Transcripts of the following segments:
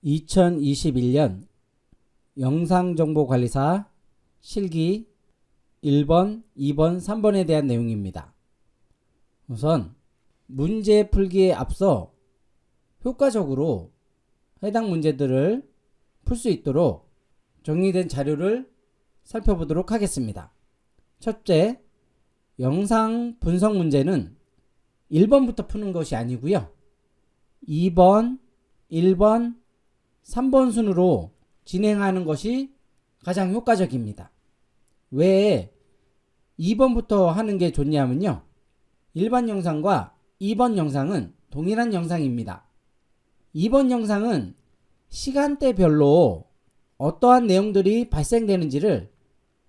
2021년 영상정보관리사 실기 1번, 2번, 3번에 대한 내용입니다. 우선 문제 풀기에 앞서 효과적으로 해당 문제들을 풀 수 있도록 정리된 자료를 살펴보도록 하겠습니다. 첫째, 영상 분석 문제는 1번부터 푸는 것이 아니고요. 2번, 1번, 3번 순으로 진행하는 것이 가장 효과적입니다. 왜 2번부터 하는 게 좋냐면요. 1번 영상과 2번 영상은 동일한 영상입니다. 2번 영상은 시간대별로 어떠한 내용들이 발생되는지를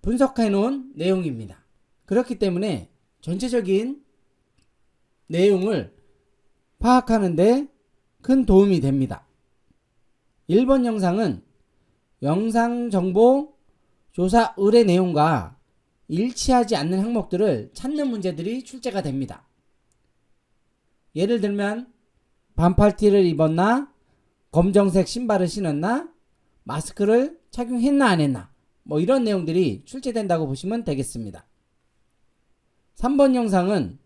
분석해 놓은 내용입니다. 그렇기 때문에 전체적인 내용을 파악하는 데 큰 도움이 됩니다. 1번 영상은 영상정보 조사 의뢰 내용과 일치하지 않는 항목들을 찾는 문제들이 출제가 됩니다. 예를 들면 반팔티를 입었나, 검정색 신발을 신었나, 마스크를 착용했나 안 했나, 이런 내용들이 출제된다고 보시면 되겠습니다. 3번 영상은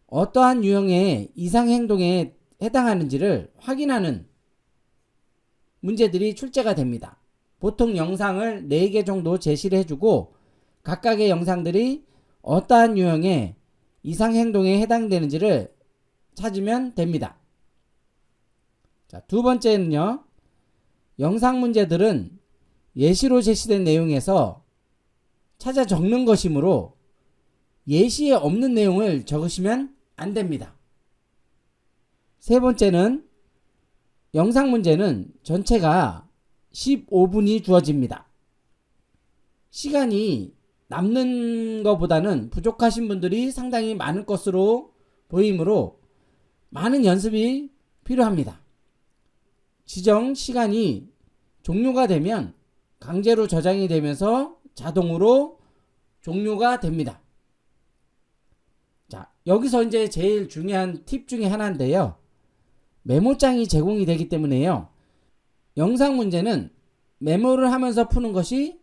어떠한 유형의 이상행동에 해당하는지를 확인하는 문제들이 출제가 됩니다. 보통 영상을 4개 정도 제시를 해주고 각각의 영상들이 어떠한 유형의 이상행동에 해당되는지를 찾으면 됩니다. 자, 두 번째는요. 영상 문제들은 예시로 제시된 내용에서 찾아 적는 것이므로 예시에 없는 내용을 적으시면 안 됩니다. 세 번째는 영상 문제는 전체가 15분이 주어집니다. 시간이 남는 것보다는 부족하신 분들이 상당히 많을 것으로 보이므로 많은 연습이 필요합니다. 지정 시간이 종료가 되면 강제로 저장이 되면서 자동으로 종료가 됩니다. 자, 여기서 이제 제일 중요한 팁 중에 하나인데요. 메모장이 제공이 되기 때문에요. 영상 문제는 메모를 하면서 푸는 것이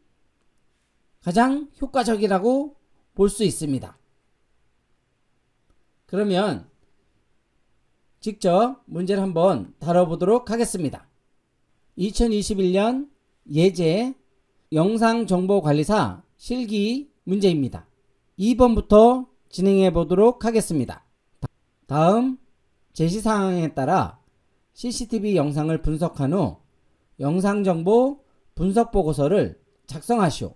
가장 효과적이라고 볼 수 있습니다. 그러면 직접 문제를 한번 다뤄보도록 하겠습니다. 2021년 예제 영상정보관리사 실기 문제입니다. 2번부터 진행해 보도록 하겠습니다. 다음 제시사항에 따라 CCTV 영상을 분석한 후 영상정보 분석보고서를 작성하시오.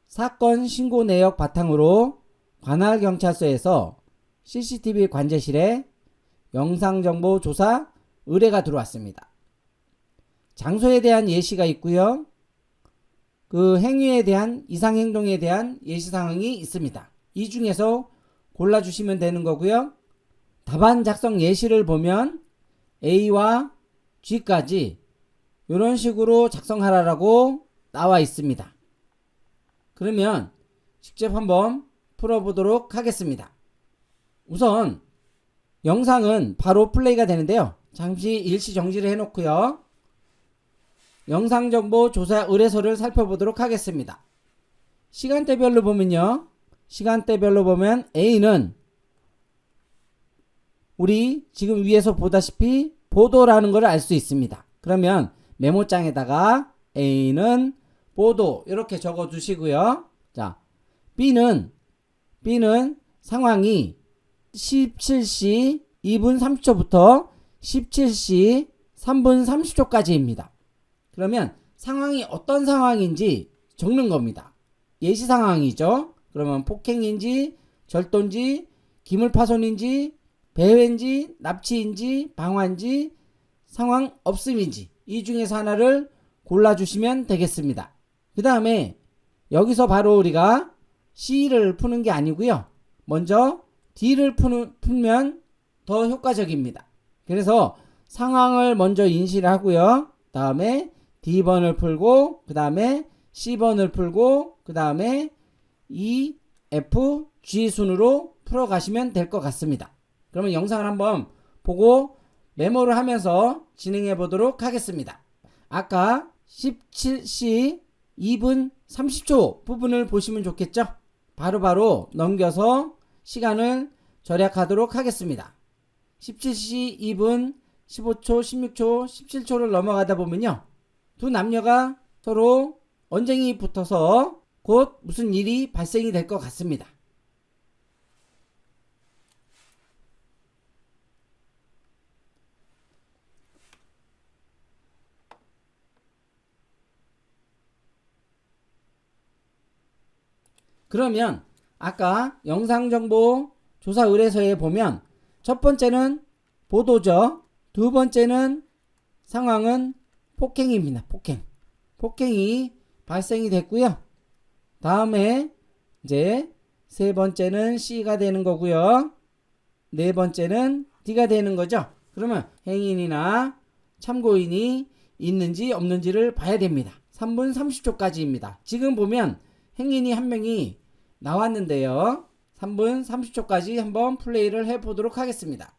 사건 신고 내역 바탕으로 관할경찰서에서 CCTV 관제실에 영상정보 조사 의뢰가 들어왔습니다. 장소에 대한 예시가 있고요. 그 행위에 대한 이상행동에 대한 예시사항이 있습니다. 이 중에서 골라주시면 되는 거고요. 답안 작성 예시를 보면 A와 G까지 이런 식으로 작성하라고 나와 있습니다. 그러면 직접 한번 풀어보도록 하겠습니다. 우선 영상은 바로 플레이가 되는데요. 잠시 일시 정지를 해놓고요. 영상정보 조사 의뢰서를 살펴보도록 하겠습니다. 시간대별로 보면요. 시간대별로 보면 A는 우리 지금 위에서 보다시피 보도라는 걸 알 수 있습니다. 그러면 메모장에다가 A는 보도 이렇게 적어 주시고요. 자, B는 상황이 17시 2분 30초부터 17시 3분 30초까지입니다. 그러면 상황이 어떤 상황인지 적는 겁니다. 예시 상황이죠. 그러면 폭행인지 절도인지 기물파손인지 배회인지 납치인지 방화인지 상황 없음인지 이 중에서 하나를 골라주시면 되겠습니다. 그 다음에 여기서 바로 우리가 C를 푸는 게 아니고요. 먼저 D를 풀면 더 효과적입니다. 그래서 상황을 먼저 인식을 하고요. 다음에 D번을 풀고 그 다음에 C번을 풀고 그 다음에 E, F, G 순으로 풀어가시면 될 것 같습니다. 그러면 영상을 한번 보고 메모를 하면서 진행해 보도록 하겠습니다. 아까 17시 2분 30초 부분을 보시면 좋겠죠? 바로바로 넘겨서 시간을 절약하도록 하겠습니다. 17시 2분 15초, 16초, 17초를 넘어가다 보면요. 두 남녀가 서로 언쟁이 붙어서 곧 무슨 일이 발생이 될 것 같습니다. 그러면 아까 영상정보 조사 의뢰서에 보면 첫 번째는 보도죠. 두 번째는 상황은 폭행입니다. 폭행이 발생이 됐고요. 다음에 이제 세 번째는 C가 되는 거고요. 네 번째는 D가 되는 거죠. 그러면 행인이나 참고인이 있는지 없는지를 봐야 됩니다. 3분 30초까지입니다. 지금 보면 행인이 한 명이 나왔는데요. 3분 30초까지 한번 플레이를 해보도록 하겠습니다.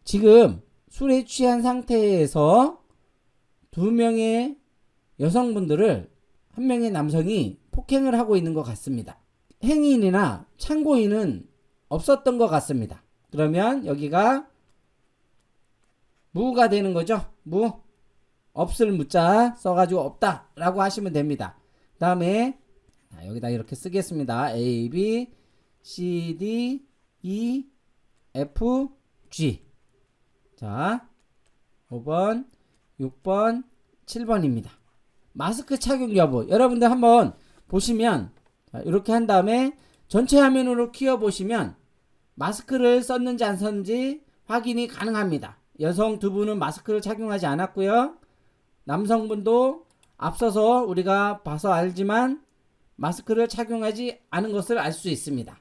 지금 술에 취한 상태에서 두 명의 여성분들을 한 명의 남성이 폭행을 하고 있는 것 같습니다. 행인이나 참고인은 없었던 것 같습니다. 그러면 여기가 무가 되는 거죠. 무. 없을 무자 써가지고 없다 라고 하시면 됩니다. 그 다음에 여기다 이렇게 쓰겠습니다. A, B, C, D, E, F, G. 자, 5번, 6번, 7번입니다. 마스크 착용 여부. 여러분들 한번 보시면 이렇게 한 다음에 전체 화면으로 키워 보시면 마스크를 썼는지 안 썼는지 확인이 가능합니다. 여성 두 분은 마스크를 착용하지 않았고요. 남성분도 앞서서 우리가 봐서 알지만 마스크를 착용하지 않은 것을 알 수 있습니다.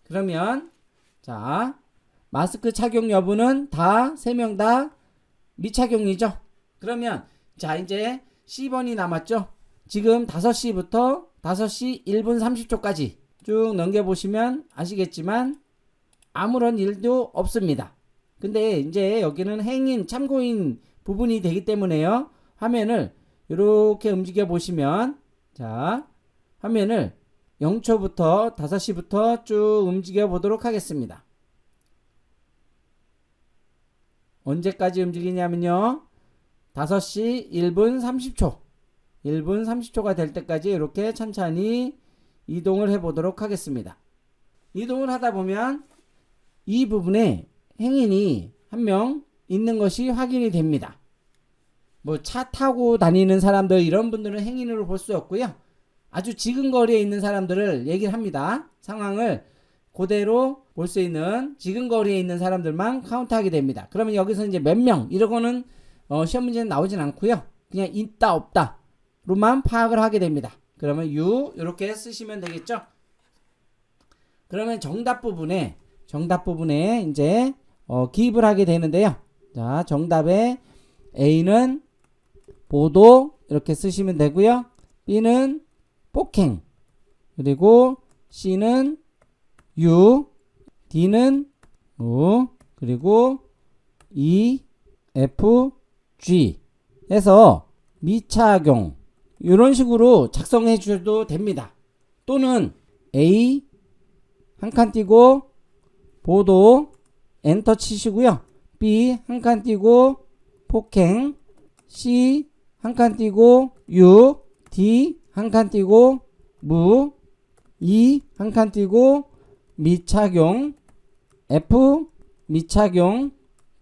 그러면 자, 마스크 착용 여부는 다 3명 다 미착용이죠. 그러면 자, 이제 C번이 남았죠. 지금 5시부터 5시 1분 30초까지 쭉 넘겨보시면 아시겠지만 아무런 일도 없습니다. 근데 이제 여기는 행인, 참고인 부분이 되기 때문에요. 화면을 이렇게 움직여 보시면 자, 화면을 0초부터 5시부터 쭉 움직여 보도록 하겠습니다. 언제까지 움직이냐면요. 5시 1분 30초. 1분 30초가 될 때까지 이렇게 천천히 이동을 해 보도록 하겠습니다. 이동을 하다 보면 이 부분에 행인이 한 명 있는 것이 확인이 됩니다. 뭐 차 타고 다니는 사람들 이런 분들은 행인으로 볼 수 없고요. 아주 지근거리에 있는 사람들을 얘기를 합니다. 상황을 그대로 볼 수 있는 지근거리에 있는 사람들만 카운트하게 됩니다. 그러면 여기서 이제 몇 명 이러고는 시험 문제는 나오진 않고요. 그냥 있다 없다 로만 파악을 하게 됩니다. 그러면 U 이렇게 쓰시면 되겠죠. 그러면 정답 부분에 이제 기입을 하게 되는데요. 자, 정답에 A는 보도 이렇게 쓰시면 되고요. B는 폭행, 그리고 C는 U, D는 무, 그리고 E, F, G 해서 미착용 이런 식으로 작성해 주셔도 됩니다. 또는 A 한 칸 띄고 보도 엔터 치시고요. B 한 칸 띄고 폭행, C 한 칸 띄고 U, D 한 칸 띄고 무, E 한 칸 띄고 미착용, F 미착용,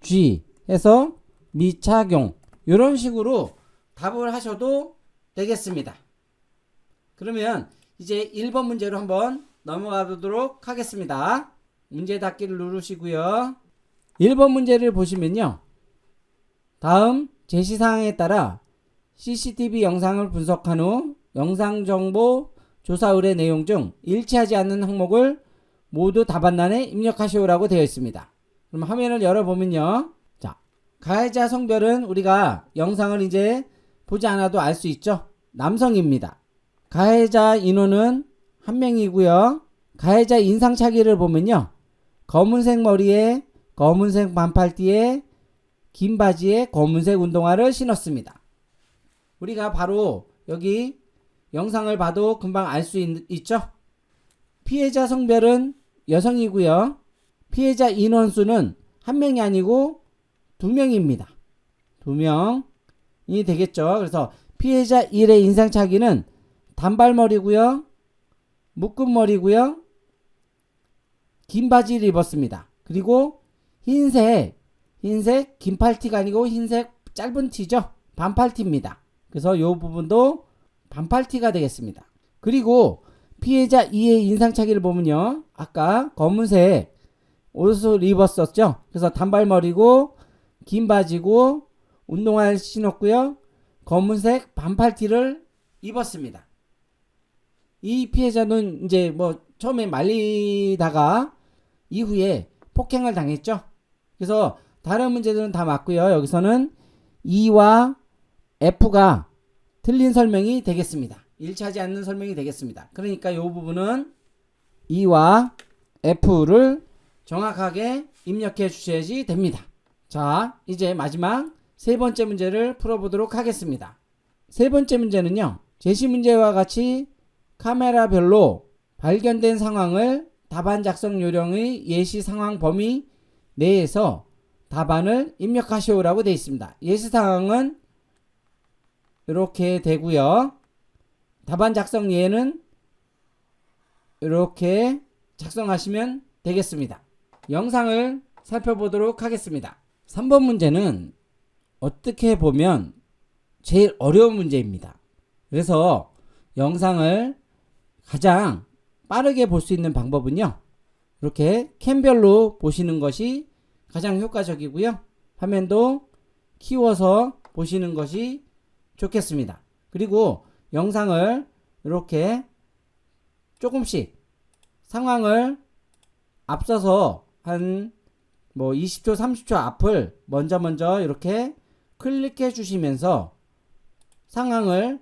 G 해서 미착용 이런 식으로 답을 하셔도 되겠습니다. 그러면 이제 1번 문제로 한번 넘어가 보도록 하겠습니다. 문제 닫기를 누르시고요. 1번 문제를 보시면요. 다음 제시사항에 따라 CCTV 영상을 분석한 후 영상정보 조사 의뢰 내용 중 일치하지 않는 항목을 모두 답안란에 입력하시오라고 되어 있습니다. 그럼 화면을 열어보면요. 자, 가해자 성별은 우리가 영상을 이제 보지 않아도 알 수 있죠. 남성입니다. 가해자 인원은 한 명이고요. 가해자 인상착의를 보면요. 검은색 머리에 검은색 반팔티에 긴 바지에 검은색 운동화를 신었습니다. 우리가 바로 여기 영상을 봐도 금방 알 수 있죠. 피해자 성별은 여성이고요. 피해자 인원수는 한 명이 아니고 두 명입니다. 두 명이 되겠죠. 그래서 피해자 1의 인상착의는 단발머리고요. 묶은 머리고요. 긴 바지를 입었습니다. 그리고 흰색 긴 팔티가 아니고 흰색 짧은 티죠. 반팔티입니다. 그래서 이 부분도 반팔티가 되겠습니다. 그리고 피해자 2의 인상착의를 보면요. 아까 검은색 옷을 입었었죠. 그래서 단발머리고 긴 바지고 운동화를 신었고요. 검은색 반팔티를 입었습니다. 이 피해자는 이제 뭐 처음에 말리다가 이후에 폭행을 당했죠. 그래서 다른 문제들은 다 맞고요. 여기서는 E와 F가 틀린 설명이 되겠습니다. 일치하지 않는 설명이 되겠습니다. 그러니까 이 부분은 E와 F를 정확하게 입력해 주셔야지 됩니다. 자, 이제 마지막 세 번째 문제를 풀어보도록 하겠습니다. 세 번째 문제는요. 제시 문제와 같이 카메라별로 발견된 상황을 답안 작성 요령의 예시 상황 범위 내에서 답안을 입력하시오라고 되어 있습니다. 예시 상황은 이렇게 되고요. 답안 작성 예는 이렇게 작성하시면 되겠습니다. 영상을 살펴보도록 하겠습니다. 3번 문제는 어떻게 보면 제일 어려운 문제입니다. 그래서 영상을 가장 빠르게 볼 수 있는 방법은요. 이렇게 캔별로 보시는 것이 가장 효과적이고요. 화면도 키워서 보시는 것이 좋겠습니다. 그리고 영상을 이렇게 조금씩 상황을 앞서서 한 뭐 20초 30초 앞을 먼저 이렇게 클릭해 주시면서 상황을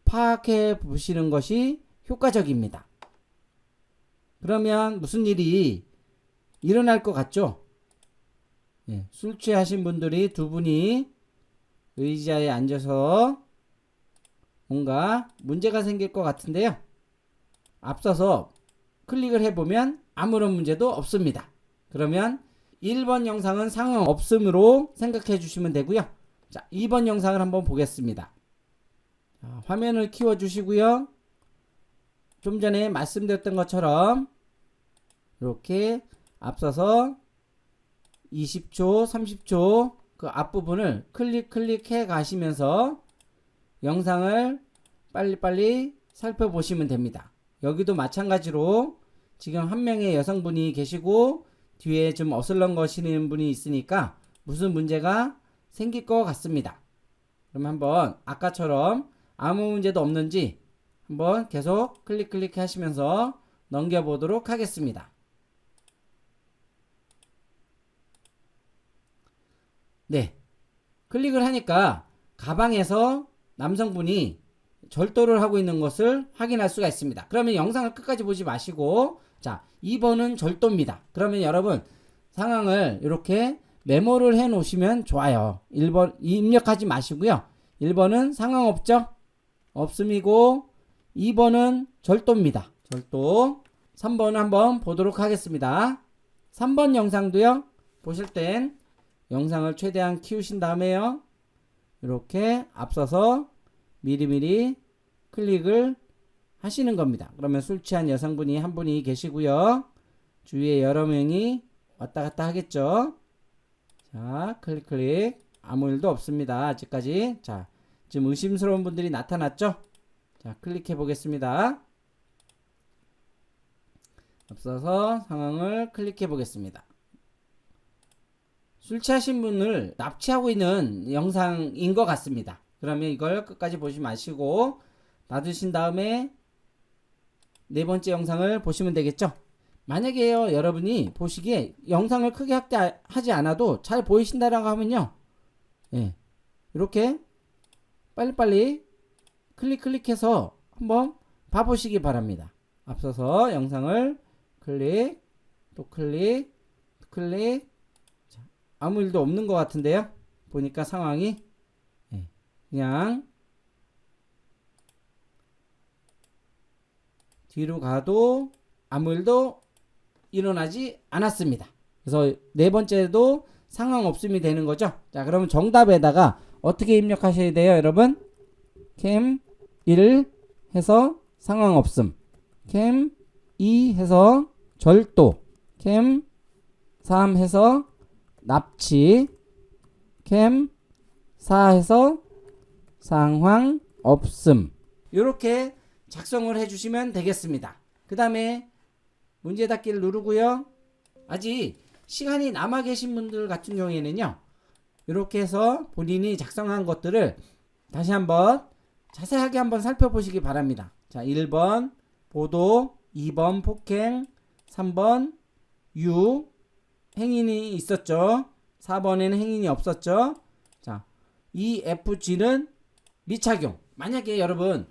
파악해 보시는 것이 효과적입니다. 그러면 무슨 일이 일어날 것 같죠? 예, 술 취하신 분들이 두 분이 의자에 앉아서 뭔가 문제가 생길 것 같은데요. 앞서서 클릭을 해보면 아무런 문제도 없습니다. 그러면 1번 영상은 상황 없음으로 생각해 주시면 되고요. 자, 2번 영상을 한번 보겠습니다. 자, 화면을 키워 주시고요. 좀 전에 말씀드렸던 것처럼 이렇게 앞서서 20초, 30초 그 앞부분을 클릭해 가시면서 영상을 빨리빨리 살펴보시면 됩니다. 여기도 마찬가지로 지금 한 명의 여성분이 계시고 뒤에 좀 어슬렁거리는 분이 있으니까 무슨 문제가 생길 것 같습니다. 그럼 한번 아까처럼 아무 문제도 없는지 한번 계속 클릭 하시면서 넘겨보도록 하겠습니다. 네, 클릭을 하니까 가방에서 남성분이 절도를 하고 있는 것을 확인할 수가 있습니다. 그러면 영상을 끝까지 보지 마시고 자, 2번은 절도입니다. 그러면 여러분 상황을 이렇게 메모를 해 놓으시면 좋아요. 1번 입력하지 마시고요. 1번은 상황 없죠? 없음이고 2번은 절도입니다. 절도. 3번은 한번 보도록 하겠습니다. 3번 영상도요. 보실 땐 영상을 최대한 키우신 다음에요. 이렇게 앞서서 미리미리 클릭을 하시는 겁니다. 그러면 술 취한 여성분이 한 분이 계시고요. 주위에 여러 명이 왔다 갔다 하겠죠. 자, 클릭. 아무 일도 없습니다. 아직까지. 자, 지금 의심스러운 분들이 나타났죠. 자, 클릭해 보겠습니다. 앞서서 상황을 클릭해 보겠습니다. 술 취하신 분을 납치하고 있는 영상인 것 같습니다. 그러면 이걸 끝까지 보지 마시고 놔두신 다음에 네 번째 영상을 보시면 되겠죠. 만약에요 여러분이 보시기에 영상을 크게 확대하지 않아도 잘 보이신다라고 하면요, 예, 이렇게 빨리빨리 클릭해서 한번 봐보시기 바랍니다. 앞서서 영상을 클릭, 또 클릭, 또 클릭. 자, 아무 일도 없는 것 같은데요. 보니까 상황이, 예, 그냥 뒤로 가도 아무 일도 일어나지 않았습니다. 그래서 네 번째도 상황 없음이 되는 거죠. 자, 그러면 정답에다가 어떻게 입력하셔야 돼요, 여러분? 캠 1 해서 상황 없음, 캠 2 해서 절도, 캠 3 해서 납치, 캠 4 해서 상황 없음. 이렇게 작성을 해주시면 되겠습니다. 그 다음에 문제 닫기를 누르고요. 아직 시간이 남아 계신 분들 같은 경우에는요, 이렇게 해서 본인이 작성한 것들을 다시 한번 자세하게 한번 살펴보시기 바랍니다. 자, 1번 보도, 2번 폭행, 3번 유, 행인이 있었죠. 4번에는 행인이 없었죠. 자, EFG는 미착용. 만약에 여러분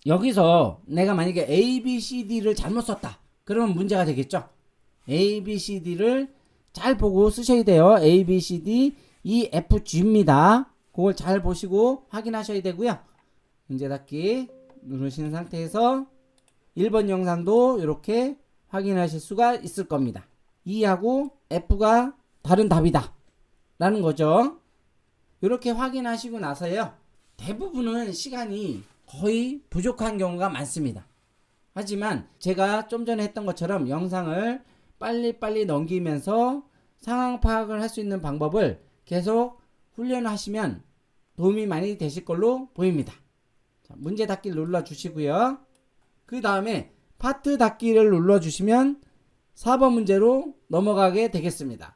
여기서 내가 만약에 ABCD를 잘못 썼다, 그러면 문제가 되겠죠. ABCD를 잘 보고 쓰셔야 돼요. ABCD EFG입니다. 그걸 잘 보시고 확인하셔야 되고요. 문제 닫기 누르신 상태에서 1번 영상도 이렇게 확인하실 수가 있을 겁니다. E하고 F가 다른 답이다 라는 거죠. 이렇게 확인하시고 나서요, 대부분은 시간이 거의 부족한 경우가 많습니다. 하지만 제가 좀 전에 했던 것처럼 영상을 빨리빨리 넘기면서 상황 파악을 할 수 있는 방법을 계속 훈련하시면 도움이 많이 되실 걸로 보입니다. 자, 문제 닫기를 눌러 주시고요. 그 다음에 파트 닫기를 눌러 주시면 4번 문제로 넘어가게 되겠습니다.